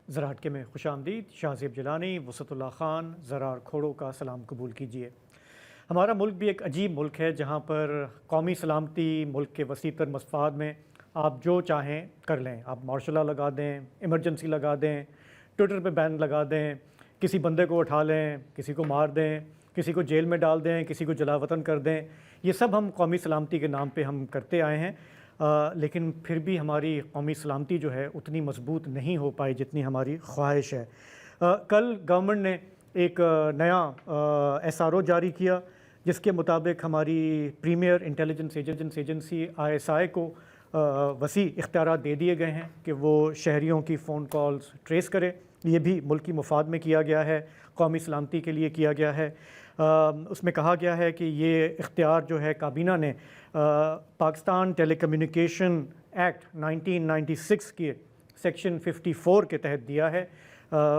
ذرا ہٹکے میں خوش آمدید۔ شاہ زیب جیلانی، وسعت اللہ خان، زرار کھوڑو کا سلام قبول کیجیے۔ ہمارا ملک بھی ایک عجیب ملک ہے جہاں پر قومی سلامتی ملک کے وسیع تر مفاد میں آپ جو چاہیں کر لیں۔ آپ مارشل لا لگا دیں، ایمرجنسی لگا دیں، ٹویٹر پہ بین لگا دیں، کسی بندے کو اٹھا لیں، کسی کو مار دیں، کسی کو جیل میں ڈال دیں، کسی کو جلا وطن کر دیں۔ یہ سب ہم قومی سلامتی کے نام پہ ہم کرتے آئے ہیں، لیکن پھر بھی ہماری قومی سلامتی جو ہے اتنی مضبوط نہیں ہو پائی جتنی ہماری خواہش ہے۔ کل گورنمنٹ نے ایک نیا SRO جاری کیا جس کے مطابق ہماری پریمیئر انٹیلیجنس ایجنسی ISI کو وسیع اختیارات دے دیے گئے ہیں کہ وہ شہریوں کی فون کالز ٹریس کرے۔ یہ بھی ملکی مفاد میں کیا گیا ہے، قومی سلامتی کے لیے کیا گیا ہے۔ اس میں کہا گیا ہے کہ یہ اختیار جو ہے کابینہ نے پاکستان ٹیلی کمیونیکیشن ایکٹ 1996 کے سیکشن 54 کے تحت دیا ہے۔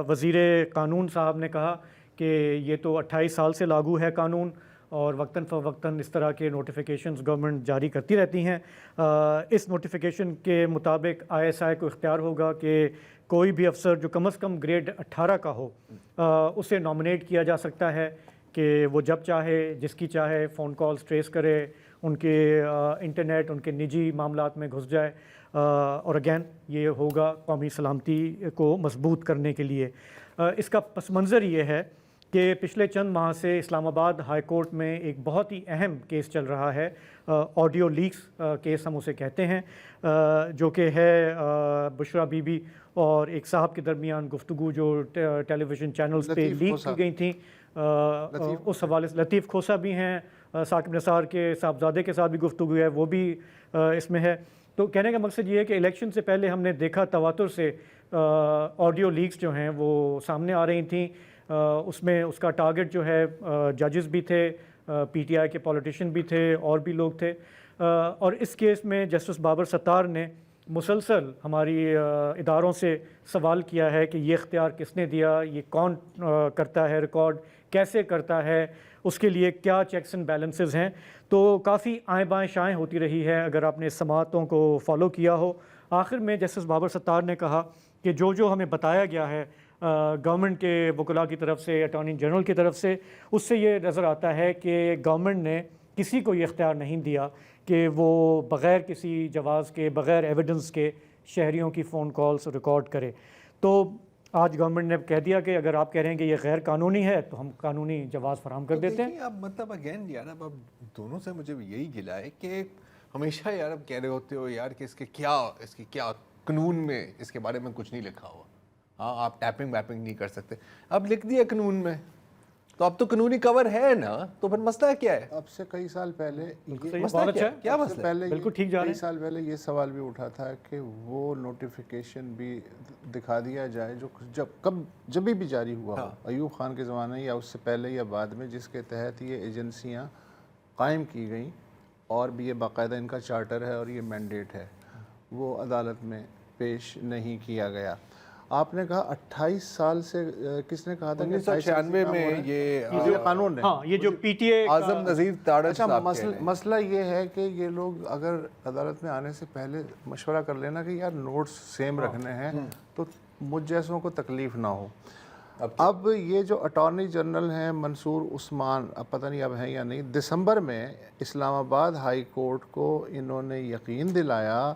وزیر قانون صاحب نے کہا کہ یہ تو 28 سال سے لاگو ہے قانون، اور وقتاً فوقتاً اس طرح کے نوٹیفیکیشنز گورنمنٹ جاری کرتی رہتی ہیں۔ اس نوٹیفیکیشن کے مطابق ISI کو اختیار ہوگا کہ کوئی بھی افسر جو کم از کم گریڈ 18 کا ہو اسے نامنیٹ کیا جا سکتا ہے کہ وہ جب چاہے جس کی چاہے فون کالز ٹریس کرے، ان کے انٹرنیٹ، ان کے نجی معاملات میں گھس جائے، اور اگین یہ ہوگا قومی سلامتی کو مضبوط کرنے کے لیے۔ اس کا پس منظر یہ ہے کہ پچھلے چند ماہ سے اسلام آباد ہائی کورٹ میں ایک بہت ہی اہم کیس چل رہا ہے، آڈیو لیکس کیس ہم اسے کہتے ہیں، جو کہ ہے بشرا بی بی اور ایک صاحب کے درمیان گفتگو جو ٹیلی ویژن چینلز پہ لیک کی گئی تھیں۔ اس حوالے سے لطیف کھوسا بھی ہیں، ثاقب نثار کے صاحبزادے کے ساتھ بھی گفتگو ہے، وہ بھی اس میں ہے۔ تو کہنے کا مقصد یہ ہے کہ الیکشن سے پہلے ہم نے دیکھا تواتر سے آڈیو لیکس جو ہیں وہ سامنے آ رہی تھیں۔ اس میں اس کا ٹارگٹ جو ہے ججز بھی تھے، PTI کے پولیٹیشین بھی تھے، اور بھی لوگ تھے، اور اس کیس میں جسٹس بابر ستار نے مسلسل ہماری اداروں سے سوال کیا ہے کہ یہ اختیار کس نے دیا، یہ کون کرتا ہے ریکارڈ، کیسے کرتا ہے، اس کے لیے کیا چیکس اینڈ بیلنسز ہیں۔ تو کافی آئیں بائیں شائیں ہوتی رہی ہے اگر آپ نے سماعتوں کو فالو کیا ہو۔ آخر میں جسٹس بابر ستار نے کہا کہ جو ہمیں بتایا گیا ہے گورنمنٹ کے وکلاء کی طرف سے، اٹارنی جنرل کی طرف سے، اس سے یہ نظر آتا ہے کہ گورنمنٹ نے کسی کو یہ اختیار نہیں دیا کہ وہ بغیر کسی جواز کے، بغیر ایویڈنس کے شہریوں کی فون کالز ریکارڈ کرے۔ تو آج گورنمنٹ نے کہہ دیا کہ اگر آپ کہہ رہے ہیں کہ یہ غیر قانونی ہے تو ہم قانونی جواز فراہم کر دیتے ہیں۔ اب مطلب اگین یار اب دونوں سے مجھے یہی گلا ہے کہ ہمیشہ یار اب کہہ رہے ہوتے ہو یار کہ اس کی کیا قانون میں اس کے بارے میں کچھ نہیں لکھا ہوا، ہاں آپ ٹیپنگ ویپنگ نہیں کر سکتے۔ اب لکھ دیا قانون میں تو اب تو قانونی کور ہے نا، تو پھر مسئلہ کیا ہے؟ اب سے کئی سال پہلے بالکل ٹھیک جا رہے ہیں۔ کئی سال پہلے یہ سوال بھی اٹھا تھا کہ وہ نوٹیفیکیشن بھی دکھا دیا جائے جو جب بھی جاری ہوا ہو، ایوب خان کے زمانے یا اس سے پہلے یا بعد میں، جس کے تحت یہ ایجنسیاں قائم کی گئیں، اور بھی یہ باقاعدہ ان کا چارٹر ہے اور یہ مینڈیٹ ہے، وہ عدالت میں پیش نہیں کیا گیا۔ آپ نے کہا 28 سال سے، کس نے کہا تھا کہ 1996 میں یہ قانون ہے، ہاں یہ جو PTA اعظم نذیر تاڑج صاحب مسئلہ یہ ہے کہ یہ لوگ اگر عدالت میں آنے سے پہلے مشورہ کر لینا کہ یار نوٹس سیم رکھنے ہیں تو مجھ جیسوں کو تکلیف نہ ہو۔ اب یہ جو اٹارنی جنرل ہیں منصور عثمان، اب پتہ نہیں اب ہیں یا نہیں، دسمبر میں اسلام آباد ہائی کورٹ کو انہوں نے یقین دلایا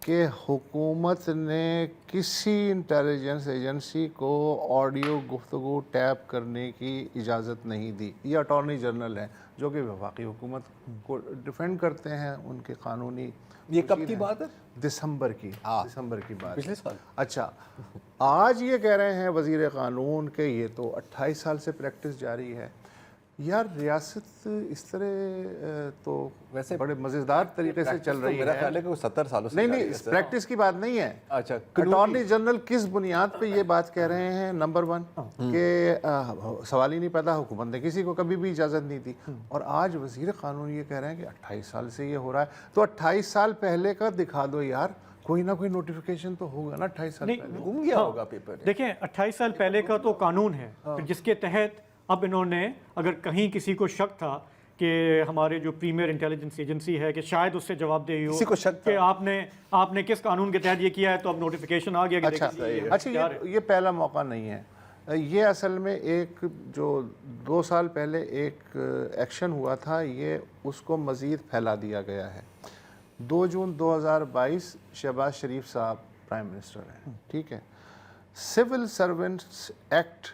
کہ حکومت نے کسی انٹیلیجنس ایجنسی کو آڈیو گفتگو ٹیپ کرنے کی اجازت نہیں دی۔ یہ اٹارنی جنرل ہیں جو کہ وفاقی حکومت کو ڈیفینڈ کرتے ہیں، ان کے قانونی۔ یہ کب کی بات ہے؟ دسمبر کی بات، پچھلے سال۔ اچھا، آج یہ کہہ رہے ہیں وزیر قانون کہ یہ تو 28 سال سے پریکٹس جاری ہے۔ یار ریاست اس طرح تو ویسے بڑے مزیدار طریقے سے چل رہی ہے، میرا خیال ہے کہ 70 سالوں سے نہیں پریکٹس کی بات نہیں ہے۔ اچھا، اٹارنی جنرل کس بنیاد پہ یہ بات کہہ رہے ہیں؟ نمبر 1 کہ سوال ہی نہیں پیدا، حکومت نے کسی کو کبھی بھی اجازت نہیں دی، اور آج وزیر قانون یہ کہہ رہے ہیں کہ 28 سال سے یہ ہو رہا ہے، تو 28 سال پہلے کا دکھا دو یار، کوئی نہ کوئی نوٹیفیکیشن تو ہوگا نا 28 سال پہلے، گم گیا ہوگا پیپر۔ دیکھیں 28 سال پہلے کا تو قانون ہے جس کے تحت اب انہوں نے، اگر کہیں کسی کو شک تھا کہ ہمارے جو پریمیئر انٹیلیجنس ایجنسی ہے کہ شاید اس سے جواب دہی ہو کسی کو شک کہ آپ نے کس قانون کے تحت یہ کیا ہے، تو اب نوٹیفیکیشن آ گیا کہ اچھا یہ پہلا موقع نہیں ہے. یہ اصل میں ایک جو 2 سال پہلے ایک ایکشن ہوا تھا، یہ اس کو مزید پھیلا دیا گیا ہے. 2 جون 2022 شہباز شریف صاحب پرائم منسٹر ہیں، ٹھیک ہے. سول سرونٹس ایکٹ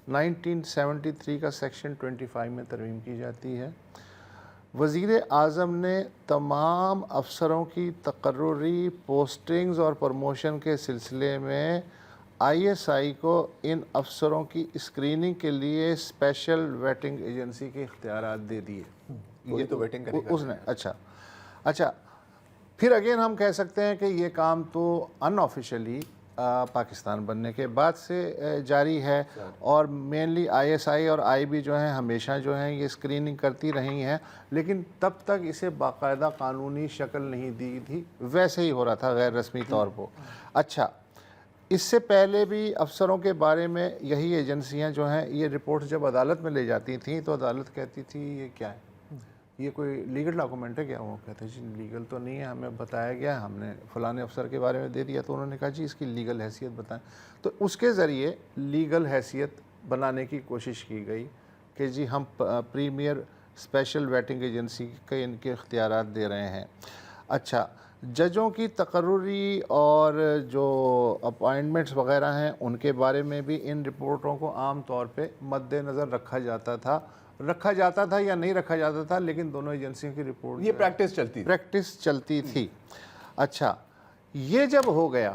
1973 کا سیکشن 25 میں ترمیم کی جاتی ہے. وزیر اعظم نے تمام افسروں کی تقرری، پوسٹنگز اور پروموشن کے سلسلے میں ISI کو ان افسروں کی اسکریننگ کے لیے اسپیشل ویٹنگ ایجنسی کے اختیارات دے دیے. یہ تو ویٹنگ کرے گا اس نے اچھا پھر اگین ہم کہہ سکتے ہیں کہ یہ کام تو ان آفیشلی پاکستان بننے کے بعد سے جاری ہے، اور مینلی ISI اور IB جو ہیں ہمیشہ جو ہیں یہ اسکریننگ کرتی رہی ہیں، لیکن تب تک اسے باقاعدہ قانونی شکل نہیں دی تھی، ویسے ہی ہو رہا تھا غیر رسمی طور پر. اچھا، اس سے پہلے بھی افسروں کے بارے میں یہی ایجنسیاں جو ہیں یہ رپورٹ جب عدالت میں لے جاتی تھیں تو عدالت کہتی تھی یہ کیا ہے، یہ کوئی لیگل ڈاکومنٹ ہے کیا؟ وہ کہتے ہیں جی لیگل تو نہیں ہے، ہمیں بتایا گیا، ہم نے فلاں افسر کے بارے میں دے دیا. تو انہوں نے کہا جی اس کی لیگل حیثیت بتائیں. تو اس کے ذریعے لیگل حیثیت بنانے کی کوشش کی گئی کہ جی ہم پریمیئر اسپیشل ویٹنگ ایجنسی کے ان کے اختیارات دے رہے ہیں. اچھا، ججوں کی تقرری اور جو اپائنٹمنٹس وغیرہ ہیں ان کے بارے میں بھی ان رپورٹوں کو عام طور پہ مد نظر رکھا جاتا تھا یا نہیں رکھا جاتا تھا، لیکن دونوں ایجنسیوں کی رپورٹ یہ پریکٹس چلتی تھی. اچھا، یہ جب ہو گیا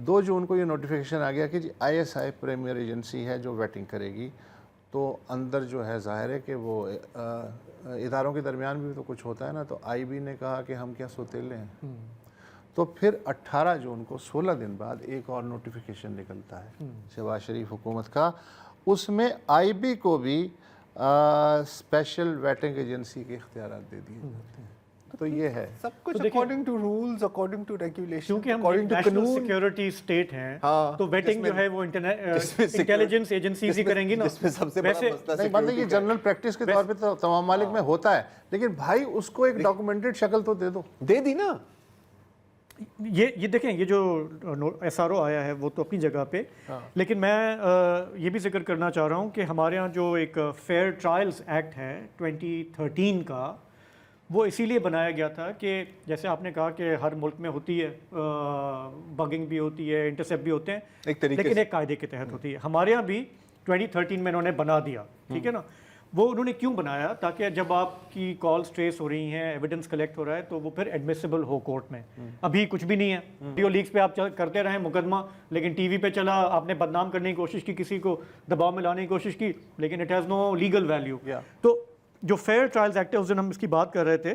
2 جون کو یہ نوٹیفیکیشن آ گیا کہ جی ISI پریمیئر ایجنسی ہے جو ویٹنگ کرے گی، تو اندر جو ہے ظاہر ہے کہ وہ اداروں کے درمیان بھی تو کچھ ہوتا ہے نا. تو IB نے کہا کہ ہم کیا سوتیلے ہیں. تو پھر 18 جون کو 16 دن بعد ایک اور نوٹیفیکیشن نکلتا ہے شہباز شریف حکومت کا. اس میں IB کو بھی اسپیشل ویٹنگ ایجنسی کے اختیارات دے دیے جاتے ہیں. تو یہ ہے سب کچھ according to rules, according to regulation, کیونکہ ہم نیشنل سیکیورٹی اسٹیٹ ہیں تو ویٹنگ جو ہے وہ انٹیلیجنس ایجنسیز ہی کریں گی نا. سب سے بڑا مسئلہ نہیں بندہ یہ جنرل پریکٹس کے طور پہ تو تمام ممالک میں ہوتا ہے، لیکن بھائی اس کو ایک ڈاکومنٹڈ شکل تو دے دی نا. یہ دیکھیں، یہ جو SRO آیا ہے وہ تو اپنی جگہ پہ، لیکن میں یہ بھی ذکر کرنا چاہ رہا ہوں کہ ہمارے ہاں جو ایک فیئر ٹرائلز ایکٹ ہے 2013 کا، وہ اسی لیے بنایا گیا تھا کہ جیسے آپ نے کہا کہ ہر ملک میں ہوتی ہے، بگنگ بھی ہوتی ہے، انٹرسیپٹ بھی ہوتے ہیں، لیکن ایک قاعدے کے تحت ہوتی ہے. ہمارے یہاں بھی 2013 میں انہوں نے بنا دیا، ٹھیک ہے نا. وہ انہوں نے کیوں بنایا؟ تاکہ جب آپ کی کالز ٹریس ہو رہی ہیں، ایویڈنس کلیکٹ ہو رہا ہے، تو وہ پھر ایڈمیسیبل ہو کورٹ میں. ابھی کچھ بھی نہیں ہے، ویڈیو لیکس پہ آپ کرتے رہیں مقدمہ، لیکن ٹی وی پہ چلا، آپ نے بدنام کرنے کی کوشش کی، کسی کو دباؤ میں لانے کی کوشش کی، لیکن it has no legal value. تو جو فیئر ٹرائلز ایکٹ ہے، اس دن ہم اس کی بات کر رہے تھے،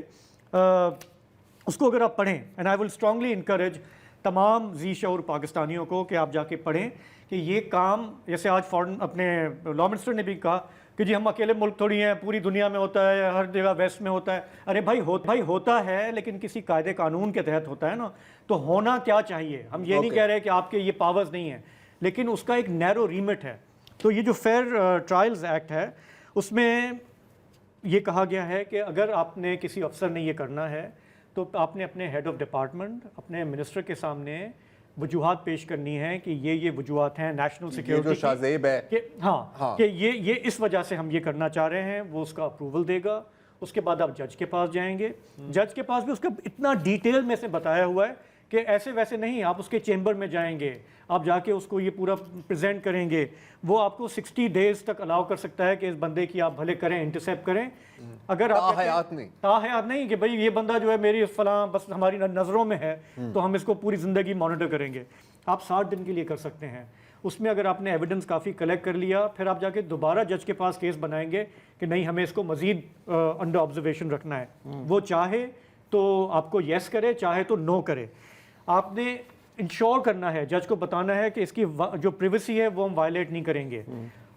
اس کو اگر آپ پڑھیں، and I will strongly encourage تمام ذی شعور پاکستانیوں کو کہ آپ جا کے پڑھیں کہ یہ کام، جیسے آج فورن اپنے لا منسٹر نے بھی کہا کہ جی ہم اکیلے ملک تھوڑی ہیں، پوری دنیا میں ہوتا ہے، ہر جگہ ویسٹ میں ہوتا ہے. ارے بھائی ہوتا ہے، لیکن کسی قاعدے قانون کے تحت ہوتا ہے نا. تو ہونا کیا چاہیے، ہم یہ نہیں کہہ رہے کہ آپ کے یہ پاورز نہیں ہیں، لیکن اس کا ایک نیرو ریمٹ ہے. تو یہ جو فیئر ٹرائلز ایکٹ ہے، اس میں یہ کہا گیا ہے کہ اگر آپ نے کسی افسر نے یہ کرنا ہے تو آپ نے اپنے ہیڈ آف ڈپارٹمنٹ، اپنے منسٹر کے سامنے وجوہات پیش کرنی ہے کہ یہ وجوہات ہیں نیشنل سیکیورٹی جو شازیب ہے کہ کہ یہ اس وجہ سے ہم یہ کرنا چاہ رہے ہیں. وہ اس کا اپروول دے گا. اس کے بعد آپ جج کے پاس جائیں گے. جج کے پاس بھی اس کا اتنا ڈیٹیل میں سے بتایا ہوا ہے کہ ایسے ویسے نہیں، آپ اس کے چیمبر میں جائیں گے، آپ جا کے اس کو یہ پورا پریزنٹ کریں گے. وہ آپ کو 60 days تک الاؤ کر سکتا ہے کہ اس بندے کی آپ بھلے کریں، انٹرسیپٹ کریں. اگر آپ تاحیات نہیں کہ بھائی یہ بندہ جو ہے میری فلاں بس ہماری نظروں میں ہے تو ہم اس کو پوری زندگی مانیٹر کریں گے. آپ 60 دن کے لیے کر سکتے ہیں. اس میں اگر آپ نے ایویڈنس کافی کلیکٹ کر لیا، پھر آپ جا کے دوبارہ جج کے پاس کیس بنائیں گے کہ نہیں ہمیں اس کو مزید انڈر آبزرویشن رکھنا ہے. وہ چاہے تو آپ کو یس کرے، چاہے تو نو کرے. آپ نے انشور کرنا ہے، جج کو بتانا ہے کہ اس کی جو پریویسی ہے وہ ہم وائلیٹ نہیں کریں گے.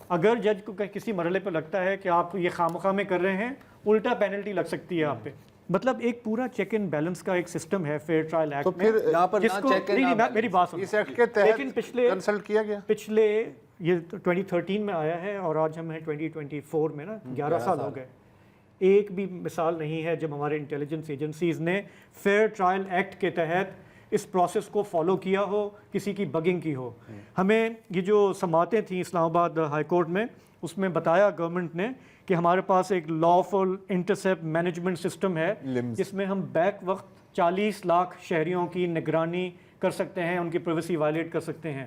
اگر جج کو کسی مرحلے پہ لگتا ہے کہ آپ یہ خامخواہ میں کر رہے ہیں، الٹا پینلٹی لگ سکتی ہے آپ پہ. مطلب ایک پورا چیک اینڈ بیلنس کا ایک سسٹم ہے فیئر ٹرائل ایکٹ میں. جس کو میری بات سنو، اس ایکٹ کے تحت کنسلٹ کیا گیا. پچھلے یہ 2013 میں آیا ہے اور آج ہم ہیں 2024 میں نا، 11 سال ہو گئے. ایک بھی مثال نہیں ہے جب ہمارے انٹیلیجنس ایجنسیز نے فیئر ٹرائل ایکٹ کے تحت اس پروسیس کو فالو کیا ہو، کسی کی بگنگ کی ہو. ہمیں یہ جو سماعتیں تھیں اسلام آباد ہائی کورٹ میں، اس میں بتایا گورنمنٹ نے کہ ہمارے پاس ایک لافل انٹرسیپٹ مینجمنٹ سسٹم ہے جس میں ہم بیک وقت 40 لاکھ شہریوں کی نگرانی کر سکتے ہیں، ان کی پرائیویسی وائلیٹ کر سکتے ہیں.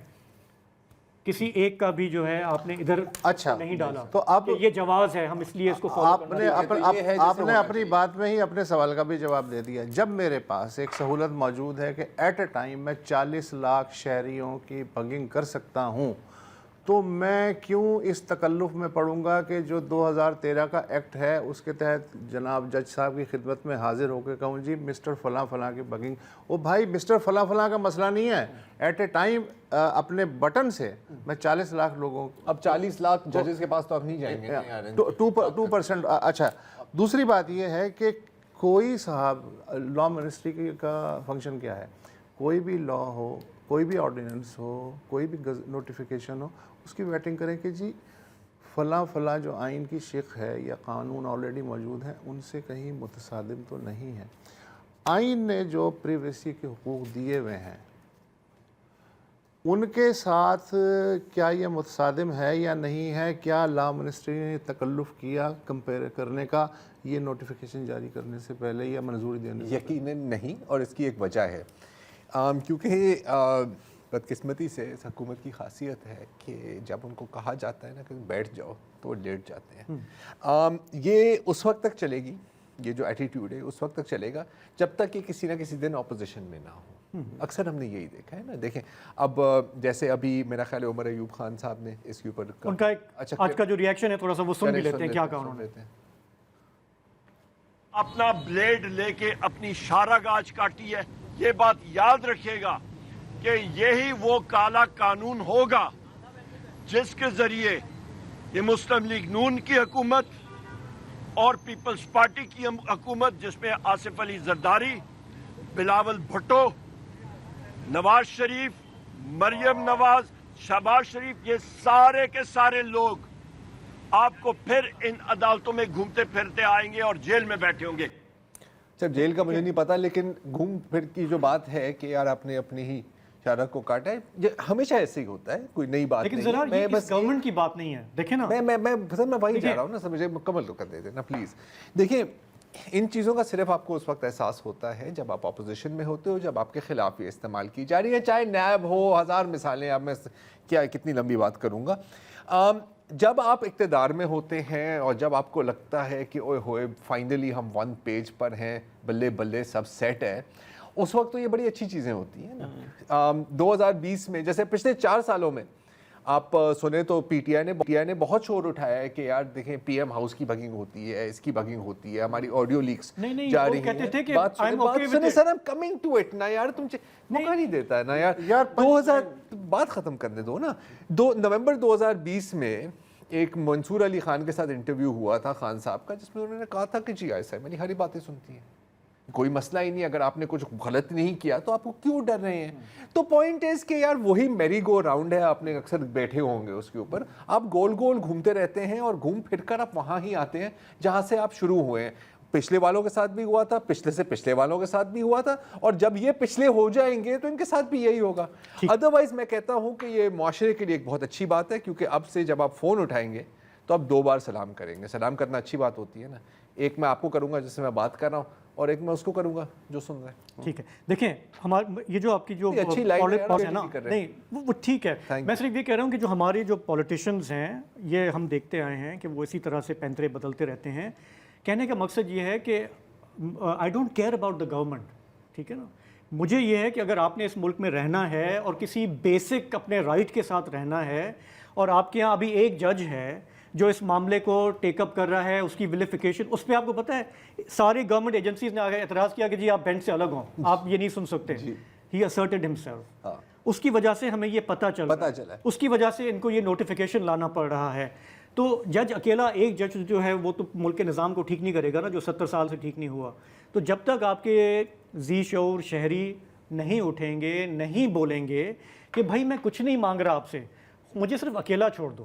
کسی ایک کا بھی جو ہے آپ نے ادھر نہیں ڈالا. تو اب یہ جواز ہے، ہم اس لیے اس کو فالو آپ نے اپنی بات میں ہی اپنے سوال کا بھی جواب دے دیا. جب میرے پاس ایک سہولت موجود ہے کہ ایٹ اے ٹائم میں 40 لاکھ شہریوں کی بگنگ کر سکتا ہوں، تو میں کیوں اس تکلف میں پڑوں گا کہ جو 2013 کا ایکٹ ہے اس کے تحت جناب جج صاحب کی خدمت میں حاضر ہو کے کہوں جی مسٹر فلاں فلاں کی بگنگ. او بھائی مسٹر فلاں فلاں کا مسئلہ نہیں ہے، ایٹ اے ٹائم اپنے بٹن سے میں 40 لاکھ لوگوں. اب 40 لاکھ ججز کے پاس تو اب نہیں جائیں گے. 2%. اچھا، دوسری بات یہ ہے کہ کوئی صاحب لا منسٹری کا فنکشن کیا ہے، کوئی بھی لا ہو، کوئی بھی آرڈیننس ہو، کوئی بھی نوٹیفیکیشن ہو، اس کی ویٹنگ کریں کہ جی فلاں فلاں جو آئین کی شق ہے یا قانون آلریڈی موجود ہیں ان سے کہیں متصادم تو نہیں ہے. آئین نے جو پریویسی کے حقوق دیے ہوئے ہیں ان کے ساتھ کیا یہ متصادم ہے یا نہیں ہے؟ کیا لا منسٹری نے تکلف کیا کمپیئر کرنے کا یہ نوٹیفیکیشن جاری کرنے سے پہلے یا منظوری دینے سے؟ یقیناً نہیں، اور اس کی ایک وجہ ہے کیونکہ بدقسمتی سے اس حکومت کی خاصیت ہے کہ جب ان کو کہا جاتا ہے نا کہ بیٹھ جاؤ تو وہ لیٹ جاتے ہیں. یہ اس وقت تک چلے گی، یہ جو ایٹیٹیوڈ ہے اس وقت تک چلے گا جب تک کہ کسی نہ کسی دن اپوزیشن میں نہ ہو. اکثر ہم نے یہی دیکھا ہے نا. دیکھیں اب جیسے ابھی میرا خیال ہے عمر ایوب خان صاحب نے اس کے اوپر ان کا آج کا جو ریئیکشن ہے تھوڑا سا وہ سن بھی لیتے ہیں کیا کہا انہوں نے. اپنا بلیڈ لے کے اپنی شارہ گاج کاٹی ہے. یہ بات یاد رکھیے گا کہ یہی وہ کالا قانون ہوگا جس کے ذریعے یہ مسلم لیگ نون کی حکومت اور پیپلز پارٹی کی حکومت جس میں آصف علی زرداری، بلاول بھٹو، نواز شریف، مریم نواز، شہباز شریف، یہ سارے کے سارے لوگ آپ کو پھر ان عدالتوں میں گھومتے پھرتے آئیں گے اور جیل میں بیٹھے ہوں گے. سر جیل کا مجھے نہیں پتا، لیکن گھوم پھر کی جو بات ہے کہ یار آپ نے اپنی ہی شارہ کو کاٹا ہے، یہ ہمیشہ ایسے ہی ہوتا ہے، کوئی نئی بات نہیں. لیکن ذرا یہ بس گورنمنٹ کی بات نہیں ہے. دیکھیں نا میں وہی جا رہا ہوں نا سر، مجھے مکمل تو کر دیتے نا پلیز. دیکھیں ان چیزوں کا صرف آپ کو اس وقت احساس ہوتا ہے جب آپ اپوزیشن میں ہوتے ہو، جب آپ کے خلاف یہ استعمال کی جا رہی ہے، چاہے نیب ہو، ہزار مثالیں. اب میں کیا کتنی لمبی بات کروں گا. جب آپ اقتدار میں ہوتے ہیں اور جب آپ کو لگتا ہے کہ اوئے ہوئے فائنلی ہم 1 پیج پر ہیں، بلے بلے سب سیٹ ہے، اس وقت تو یہ بڑی اچھی چیزیں ہوتی ہیں نا. 2020 میں جیسے پچھلے 4 سالوں میں آپ سنیں تو پی ٹی آئی نے بہت شور اٹھایا ہے کہ یار دیکھیں پی ایم ہاؤس کی بگنگ ہوتی ہے، اس کی بگنگ ہوتی ہے، ہماری آڈیو لیکس جا رہی ہیں. بات سنیں سر، I'm coming to it نا یار، تم موقع نہیں دیتا ہے نا یار. 2000 بات ختم کرنے دو نا. نومبر 2020 میں ایک منصور علی خان کے ساتھ انٹرویو ہوا تھا خان صاحب کا، جس میں انہوں نے کہا تھا کہ جی ایسا ہے، میری ہری باتیں سنتی ہیں، کوئی مسئلہ ہی نہیں، اگر آپ نے کچھ غلط نہیں کیا تو آپ کو کیوں ڈر رہے ہیں. تو پوائنٹ ہے کہ یار وہی میری گو راؤنڈ ہے، آپ نے اکثر بیٹھے ہوں گے اس کے اوپر، آپ گول گول گھومتے رہتے ہیں اور گھوم پھر کر آپ وہاں ہی آتے ہیں جہاں سے آپ شروع ہوئے ہیں. پچھلے والوں کے ساتھ بھی ہوا تھا، پچھلے سے پچھلے والوں کے ساتھ بھی ہوا تھا، اور جب یہ پچھلے ہو جائیں گے تو ان کے ساتھ بھی یہی ہوگا. ادروائز میں کہتا ہوں کہ یہ معاشرے کے لیے ایک بہت اچھی بات ہے، کیونکہ اب سے جب آپ فون اٹھائیں گے تو آپ 2 بار سلام کریں گے. سلام کرنا اچھی بات ہوتی ہے نا. ایک میں آپ کو کروں گا جس سے میں بات کر رہا ہوں، اور ایک میں اس کو کروں گا جو سن رہا ہے. ٹھیک ہے. دیکھیں یہ جو آپ کی جو اچھی لائن ہے نا، نہیں وہ ٹھیک ہے. میں صرف یہ کہہ رہا ہوں کہ جو ہمارے جو پولیٹیشنز ہیں یہ ہم دیکھتے آئے ہیں کہ وہ اسی طرح سے پینترے بدلتے رہتے ہیں. کہنے کا مقصد یہ ہے کہ I don't care about the government. ٹھیک ہے نا. مجھے یہ ہے کہ اگر آپ نے اس ملک میں رہنا ہے اور کسی بیسک اپنے رائٹ کے ساتھ رہنا ہے، اور آپ کے یہاں ابھی ایک جج ہے جو اس معاملے کو ٹیک اپ کر رہا ہے، اس کی ولیفیکیشن، اس پہ آپ کو پتہ ہے ساری گورنمنٹ ایجنسیز نے آگے اعتراض کیا کہ جی آپ بینچ سے الگ ہوں، آپ یہ نہیں سن سکتے. ہی asserted himself. اس کی وجہ سے ہمیں یہ پتہ چلا، اس کی وجہ سے ان کو یہ نوٹیفیکیشن لانا پڑ رہا ہے. تو جج اکیلا ایک جج جو ہے وہ تو ملک کے نظام کو ٹھیک نہیں کرے گا نا، جو 70 سال سے ٹھیک نہیں ہوا. تو جب تک آپ کے ذی شعور شہری نہیں اٹھیں گے، نہیں بولیں گے کہ بھائی میں کچھ نہیں مانگ رہا آپ سے، مجھے صرف اکیلا چھوڑ دو،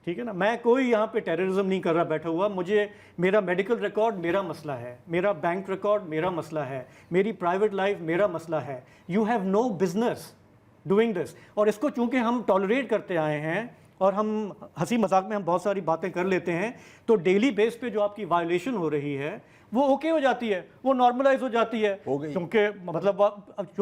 ٹھیک ہے نا, میں کوئی یہاں پہ ٹیررزم نہیں کر رہا بیٹھا ہوا, مجھے میرا میڈیکل ریکارڈ میرا مسئلہ ہے, میرا بینک ریکارڈ میرا مسئلہ ہے, میری پرائیویٹ لائف میرا مسئلہ ہے. You have no business doing this. اور اس کو چونکہ ہم ٹالریٹ کرتے آئے ہیں اور ہم ہنسی مذاق میں ہم بہت ساری باتیں کر لیتے ہیں, تو ڈیلی بیس پہ جو آپ کی وائلیشن ہو رہی ہے وہ اوکے ہو جاتی ہے, وہ نارملائز ہو جاتی ہے, کیونکہ مطلب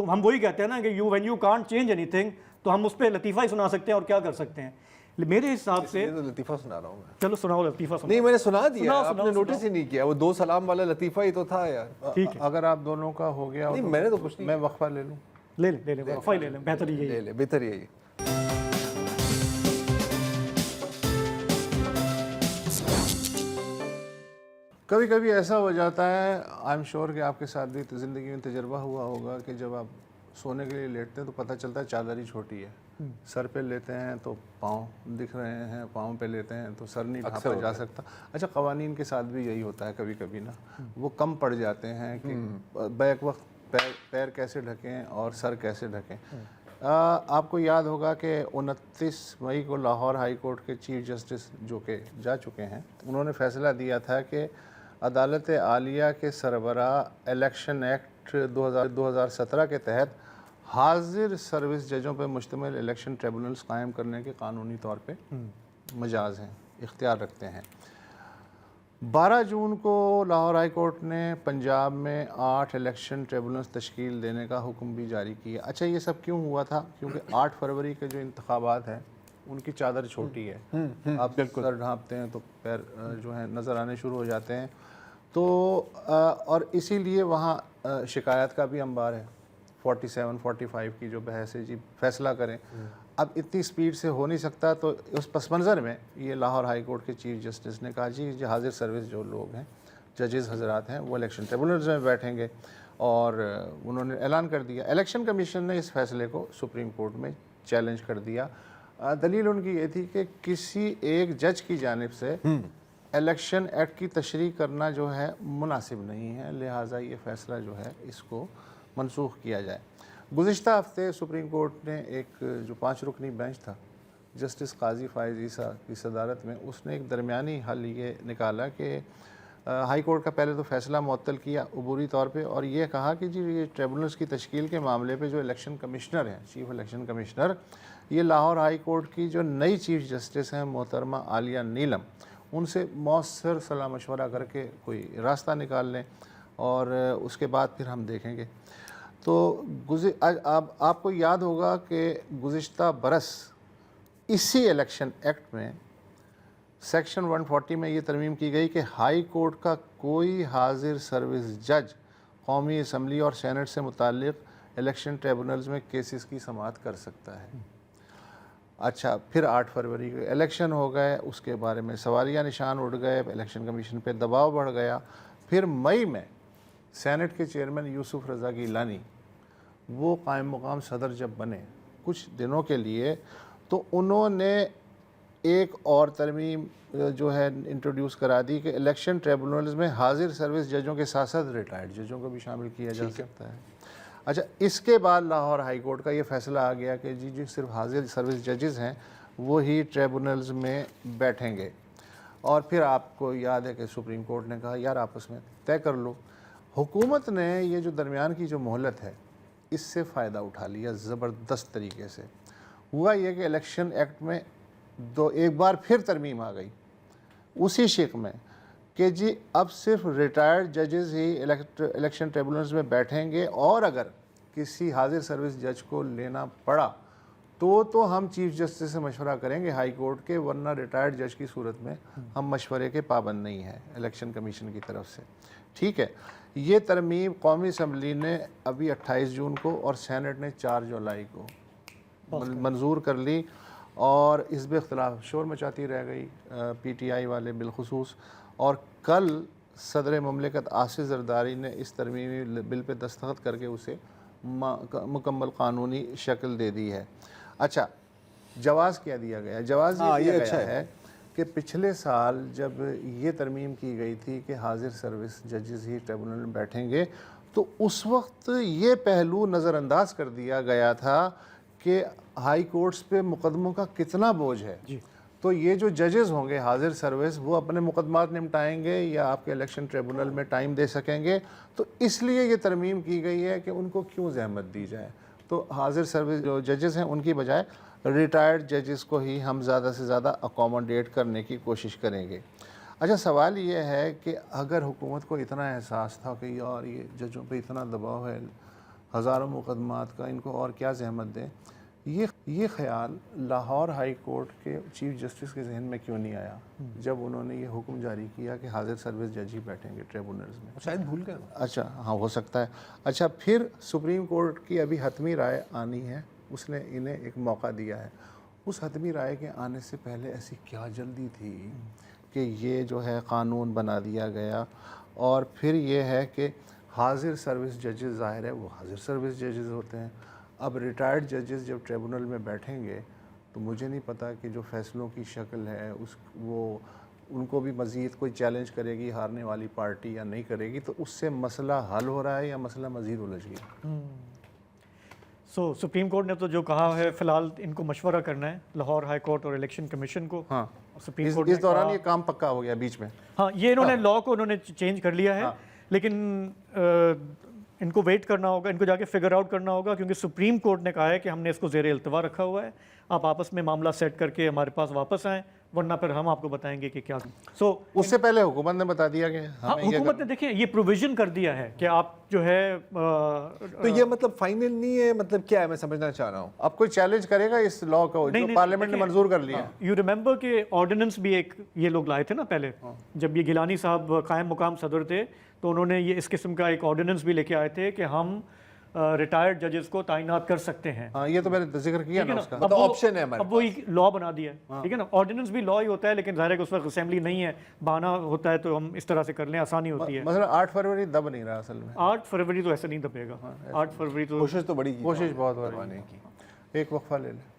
ہم وہی کہتے ہیں نا کہ when you can't change any thing, تو ہم اس پہ لطیفہ ہی سنا سکتے ہیں اور کیا کر سکتے ہیں. میرے حساب سے لطیفہ سنا رہا ہوں میں. چلو سناؤ لطیفہ. نہیں میں نے سنا دیا, آپ نے نوٹس ہی نہیں کیا, وہ 2 سلام والا لطیفہ ہی تو تھا یار. ٹھیک ہے, اگر آپ دونوں کا ہو گیا نہیں میں نے تو کچھ نہیں, میں وقفہ لے لوں. لے لیں وقفہ ہی لے لیں, بہتر یہی ہے. لے لے, بہتر یہی. کبھی کبھی ایسا ہو جاتا ہے, آئی ایم شیور کہ آپ کے ساتھ بھی زندگی میں تجربہ ہوا ہوگا کہ جب آپ سونے کے لیے لیٹتے ہیں تو پتہ چلتا ہے چادر ہی چھوٹی ہے. سر پہ لیتے ہیں تو پاؤں دکھ رہے ہیں, پاؤں پہ لیتے ہیں تو سر نہیں ڈھانپا جا سکتا. اچھا, قوانین کے ساتھ بھی یہی ہوتا ہے کبھی کبھی نا, وہ کم پڑ جاتے ہیں کہ بیک وقت پیر کیسے ڈھکیں اور سر کیسے ڈھکیں. آپ کو یاد ہوگا کہ 29 مئی کو لاہور ہائی کورٹ کے چیف جسٹس جو کہ جا چکے ہیں, انہوں نے فیصلہ دیا تھا کہ عدالت عالیہ کے سربراہ الیکشن ایکٹ 2017 کے تحت حاضر سروس ججوں پہ مشتمل الیکشن ٹریبونلز قائم کرنے کے قانونی طور پہ مجاز ہیں, اختیار رکھتے ہیں. 12 جون کو لاہور ہائی کورٹ نے پنجاب میں 8 الیکشن ٹریبونلز تشکیل دینے کا حکم بھی جاری کیا. اچھا, یہ سب کیوں ہوا تھا؟ کیونکہ 8 فروری کے جو انتخابات ہیں ان کی چادر چھوٹی ہے, آپ سر ڈھانپتے ہیں تو پیر جو ہیں نظر آنے شروع ہو جاتے ہیں. تو اور اسی لیے وہاں شکایت کا بھی انبار ہے, 47-45 کی جو بحث ہے جی فیصلہ کریں. اب اتنی سپیڈ سے ہو نہیں سکتا, تو اس پس منظر میں یہ لاہور ہائی کورٹ کے چیف جسٹس نے کہا جی حاضر سروس جو لوگ ہیں, ججز حضرات ہیں, وہ الیکشن ٹریبونلز میں بیٹھیں گے. اور انہوں نے اعلان کر دیا. الیکشن کمیشن نے اس فیصلے کو سپریم کورٹ میں چیلنج کر دیا. دلیل ان کی یہ تھی کہ کسی ایک جج کی جانب سے الیکشن ایکٹ کی تشریح کرنا جو ہے مناسب نہیں ہے, لہٰذا یہ فیصلہ جو ہے اس کو منسوخ کیا جائے. گزشتہ ہفتے سپریم کورٹ نے ایک جو 5 رکنی بینچ تھا جسٹس قاضی فائز عیسیٰ کی صدارت میں, اس نے ایک درمیانی حل یہ نکالا کہ ہائی کورٹ کا پہلے تو فیصلہ معطل کیا عبوری طور پہ, اور یہ کہا کہ جی یہ ٹریبونلز کی تشکیل کے معاملے پہ جو الیکشن کمشنر ہیں, چیف الیکشن کمشنر, یہ لاہور ہائی کورٹ کی جو نئی چیف جسٹس ہیں محترمہ عالیہ نیلم, ان سے مؤثر صلاح مشورہ کر کے کوئی راستہ نکال لیں اور اس کے بعد پھر ہم دیکھیں گے. تو آپ کو یاد ہوگا کہ گزشتہ برس اسی الیکشن ایکٹ میں سیکشن 140 میں یہ ترمیم کی گئی کہ ہائی کورٹ کا کوئی حاضر سروس جج قومی اسمبلی اور سینٹ سے متعلق الیکشن ٹریبونلز میں کیسز کی سماعت کر سکتا ہے. اچھا, پھر 8 فروری کو الیکشن ہو گئے, اس کے بارے میں سوالیہ نشان اٹھ گئے, الیکشن کمیشن پہ دباؤ بڑھ گیا. پھر مئی میں سینٹ کے چیئرمین یوسف رضا گیلانی وہ قائم مقام صدر جب بنے کچھ دنوں کے لیے, تو انہوں نے ایک اور ترمیم جو ہے انٹروڈیوس کرا دی کہ الیکشن ٹریبونلز میں حاضر سروس ججوں کے ساتھ ساتھ ریٹائرڈ ججوں کو بھی شامل کیا جا سکتا ہے. اچھا, اس کے بعد لاہور ہائی کورٹ کا یہ فیصلہ آ گیا کہ جی صرف حاضر سروس ججز ہیں وہی ٹریبونلز میں بیٹھیں گے. اور پھر آپ کو یاد ہے کہ سپریم کورٹ نے کہا یار آپس میں طے کر لو. حکومت نے یہ جو درمیان کی جو مہلت ہے اس سے فائدہ اٹھا لیا زبردست طریقے سے. ہوا یہ کہ الیکشن ایکٹ میں ایک بار پھر ترمیم آ گئی اسی شق میں کہ جی اب صرف ریٹائرڈ ججز ہی الیکشن ٹریبونلز میں بیٹھیں گے, اور اگر کسی حاضر سروس جج کو لینا پڑا تو ہم چیف جسٹس سے مشورہ کریں گے ہائی کورٹ کے, ورنہ ریٹائرڈ جج کی صورت میں ہم مشورے کے پابند نہیں ہیں الیکشن کمیشن کی طرف سے. ٹھیک ہے, یہ ترمیم قومی اسمبلی نے ابھی 28 جون کو اور سینٹ نے 4 جولائی کو منظور کر لی, اور اس بے اختلاف شور مچاتی رہ گئی پی ٹی آئی والے بالخصوص. اور کل صدر مملکت آصف زرداری نے اس ترمیمی بل پہ دستخط کر کے اسے مکمل قانونی شکل دے دی ہے. اچھا, جواز کیا دیا گیا؟ جواز یہ دیا گیا ہے کہ پچھلے سال جب یہ ترمیم کی گئی تھی کہ حاضر سروس ججز ہی ٹریبونل میں بیٹھیں گے, تو اس وقت یہ پہلو نظر انداز کر دیا گیا تھا کہ ہائی کورٹس پہ مقدموں کا کتنا بوجھ ہے. تو یہ جو ججز ہوں گے حاضر سروس وہ اپنے مقدمات نمٹائیں گے یا آپ کے الیکشن ٹریبونل میں ٹائم دے سکیں گے. تو اس لیے یہ ترمیم کی گئی ہے کہ ان کو کیوں زحمت دی جائے. تو حاضر سروس جو ججز ہیں ان کی بجائے ریٹائرڈ ججز کو ہی ہم زیادہ سے زیادہ اکوموڈیٹ کرنے کی کوشش کریں گے. اچھا سوال یہ ہے کہ اگر حکومت کو اتنا احساس تھا کہ یار یہ ججوں پہ اتنا دباؤ ہے ہزاروں مقدمات کا, ان کو اور کیا زحمت دیں, یہ خیال لاہور ہائی کورٹ کے چیف جسٹس کے ذہن میں کیوں نہیں آیا جب انہوں نے یہ حکم جاری کیا کہ حاضر سروس جج ہی بیٹھیں گے ٹریبونلز میں؟ شاید بھول گئے. اچھا ہاں ہو سکتا ہے. اچھا پھر سپریم کورٹ کی ابھی حتمی رائے آنی ہے, اس نے انہیں ایک موقع دیا ہے. اس حتمی رائے کے آنے سے پہلے ایسی کیا جلدی تھی کہ یہ جو ہے قانون بنا دیا گیا. اور پھر یہ ہے کہ حاضر سروس ججز ظاہر ہے وہ حاضر سروس ججز ہوتے ہیں. اب ریٹائرڈ ججز جب ٹریبونل میں بیٹھیں گے تو مجھے نہیں پتا کہ جو فیصلوں کی شکل ہے وہ ان کو بھی مزید کوئی چیلنج کرے گی ہارنے والی پارٹی یا نہیں کرے گی, تو اس سے مسئلہ حل ہو رہا ہے یا مسئلہ مزید الجھ گیا. سو سپریم کورٹ نے تو جو کہا ہے فی الحال ان کو مشورہ کرنا ہے لاہور ہائی کورٹ اور الیکشن کمیشن کو. ہاں سپریم کورٹ اس دوران یہ کام پکا ہو گیا بیچ میں. ہاں یہ انہوں نے لاء کو انہوں نے چینج کر لیا ہے, لیکن ان کو ویٹ کرنا ہوگا, ان کو جا کے فگر آؤٹ کرنا ہوگا, کیونکہ سپریم کورٹ نے کہا ہے کہ ہم نے اس کو زیر التوا رکھا ہوا ہے, آپ آپس میں معاملہ سیٹ کر کے ہمارے پاس واپس آئیں, ورنہ پھر ہم آپ کو بتائیں گے کہ کیا. سو اس سے پہلے حکومت نے بتا دیا کہ ہاں حکومت نے دیکھیں یہ پروویژن کر دیا ہے کہ آپ جو ہے تو یہ مطلب فائنل نہیں ہے, مطلب کیا ہے میں سمجھنا چاہ رہا ہوں. اب کوئی چیلنج کرے گا اس لاء کو جو پارلیمنٹ نے منظور کر لیا؟ یو ریمبر کہ آرڈیننس بھی ایک یہ لوگ لائے تھے نا پہلے, جب یہ گیلانی صاحب قائم مقام صدر تھے تو انہوں نے یہ اس قسم کا ایک آرڈیننس بھی لے کے آئے تھے کہ ہم ریٹائرڈ ججز کو تعینات کر سکتے ہیں. ہاں یہ تو میں نے ذکر کیا نا اس کا. مطلب آپشن ہے ہمارے اب وہی لاء بنا دیا, ٹھیک ہے نا. آرڈیننس بھی لاء ہی ہوتا ہے, لیکن ظاہر ہے کہ اس وقت اسمبلی نہیں ہے, بہانہ ہوتا ہے تو ہم اس طرح سے کر لیں, آسانی ہوتی ہے. مثلا 8 فروری دب نہیں رہا اصل میں. 8 فروری تو ایسے نہیں دبے گا. 8 فروری تو کوشش تو بڑی کی کوشش بہت ہو رہی کروانے کی. ہے. ایک وقفہ لے لیں.